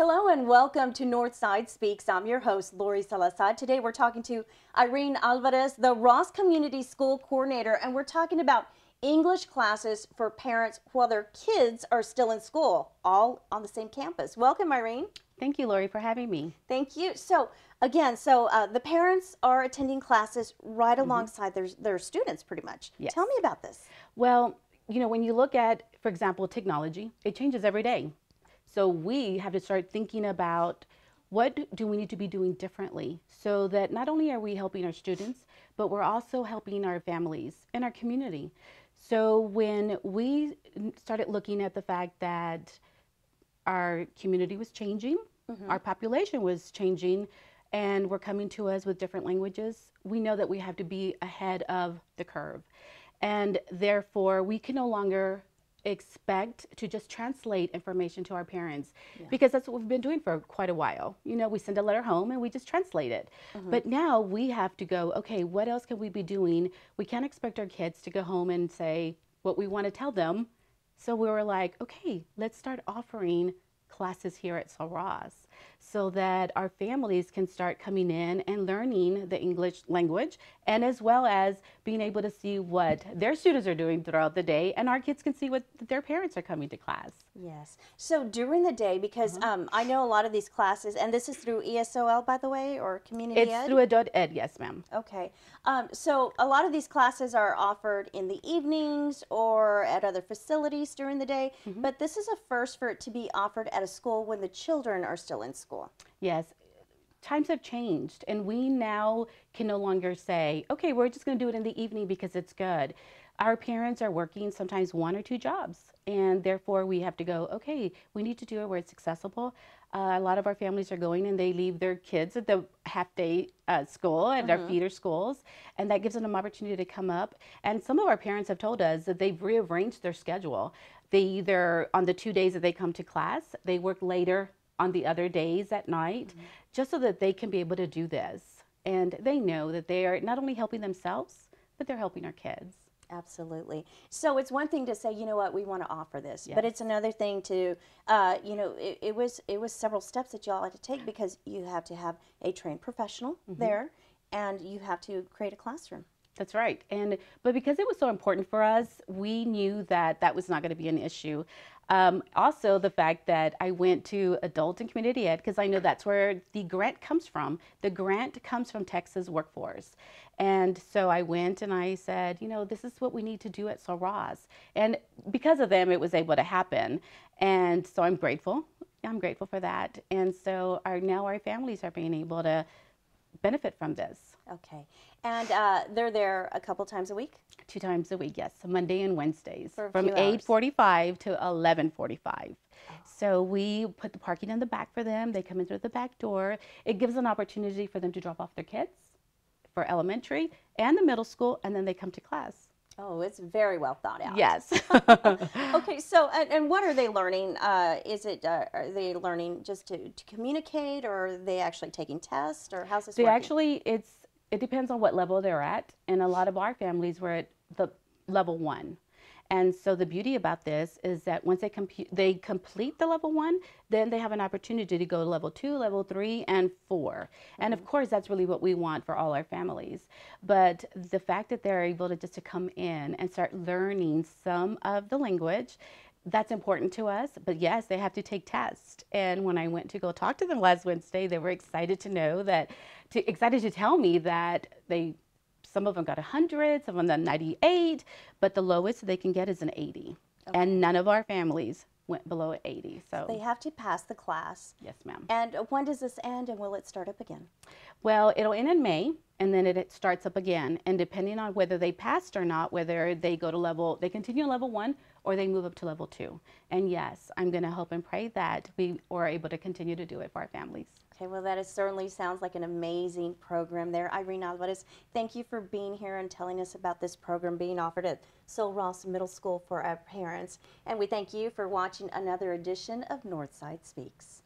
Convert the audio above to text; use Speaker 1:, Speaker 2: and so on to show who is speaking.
Speaker 1: Hello and welcome to Northside Speaks. I'm your host, Lori Salazar. Today we're talking to Irene Alvarez, the Ross Community School Coordinator, and we're talking about English classes for parents while their kids are still in school, all on the same campus. Welcome, Irene.
Speaker 2: Thank you, Lori, for having me.
Speaker 1: Thank you. So again, the parents are attending classes right alongside their students pretty much.
Speaker 2: Yes.
Speaker 1: Tell me about this.
Speaker 2: Well, you know, when you look at, for example, technology, it changes every day. So we have to start thinking about what do we need to be doing differently so that not only are we helping our students, but we're also helping our families and our community. So when we started looking at the fact that our community was changing, our population was changing, and were coming to us with different languages, we know that we have to be ahead of the curve. And therefore, we can no longer expect to just translate information to our parents because that's what we've been doing for quite a while. You know, we send a letter home and we just translate it. But now we have to go, okay, what else can we be doing? We can't expect our kids to go home and say what we want to tell them. So we were like, okay, let's start offering classes here at Sul Ross so that our families can start coming in and learning the English language, and as well as being able to see what their students are doing throughout the day, and our kids can see what their parents are coming to class.
Speaker 1: Yes. So during the day, because I know a lot of these classes, and this is through ESOL, by the way, or Community Ed?
Speaker 2: It's through Adult Ed, yes, ma'am.
Speaker 1: Okay. So a lot of these classes are offered in the evenings or at other facilities during the day, but this is a first for it to be offered at a school when the children are still in school.
Speaker 2: Yes. Times have changed, and we now can no longer say, okay, we're just going to do it in the evening because it's good. Our parents are working sometimes 1 or 2 jobs, and therefore we have to go, okay, we need to do it where it's accessible. A lot of our families are going and they leave their kids at the half-day school at our feeder schools, and that gives them an opportunity to come up. And some of our parents have told us that they've rearranged their schedule. They either, on the 2 days that they come to class, they work later on the other days at night, just so that they can be able to do this. And they know that they are not only helping themselves, but they're helping our kids.
Speaker 1: Absolutely. So it's one thing to say, you know what, we want to offer this, but it's another thing to, you know, it was several steps that y'all had to take because you have to have a trained professional there, and you have to create a classroom.
Speaker 2: That's right. But because it was so important for us, we knew that that was not going to be an issue. Also, the fact that I went to Adult and Community Ed, because I know that's where the grant comes from. The grant comes from Texas Workforce. And so I went and I said, you know, this is what we need to do at Sul Ross. And because of them, it was able to happen. And so I'm grateful. I'm grateful for that. And so now our families are being able to benefit from this.
Speaker 1: Okay. And they're there a couple times a week?
Speaker 2: 2 times a week, yes. Monday and Wednesdays from
Speaker 1: few hours.
Speaker 2: 8:45 to 11:45. So we put the parking in the back for them. They come in through the back door. It gives an opportunity for them to drop off their kids for elementary and the middle school, and then they come to class.
Speaker 1: Oh, it's very well thought out.
Speaker 2: Yes.
Speaker 1: Okay, so, and what are they learning? Are they learning just to communicate, or are they actually taking tests, or how's this working?
Speaker 2: It depends on what level they're at, and a lot of our families were at the level 1. And so the beauty about this is that once they complete the level 1, then they have an opportunity to go to level 2, level 3, and 4. And of course, that's really what we want for all our families. But the fact that they're able to just come in and start learning some of the language, that's important to us. But yes, they have to take tests. And when I went to go talk to them last Wednesday, they were excited to know that, excited to tell me that some of them got 100, some of them 98, but the lowest they can get is an 80. Okay. And none of our families went below 80. So
Speaker 1: they have to pass the class.
Speaker 2: Yes, ma'am.
Speaker 1: And when does this end, and will it start up again?
Speaker 2: Well, it'll end in May, and then it starts up again. And depending on whether they passed or not, whether they continue level 1 or they move up to level 2. And yes, I'm going to hope and pray that we are able to continue to do it for our families.
Speaker 1: Okay, well, that certainly sounds like an amazing program there. Irene Alvarez, thank you for being here and telling us about this program being offered at Sul Ross Middle School for our parents. And we thank you for watching another edition of Northside Speaks.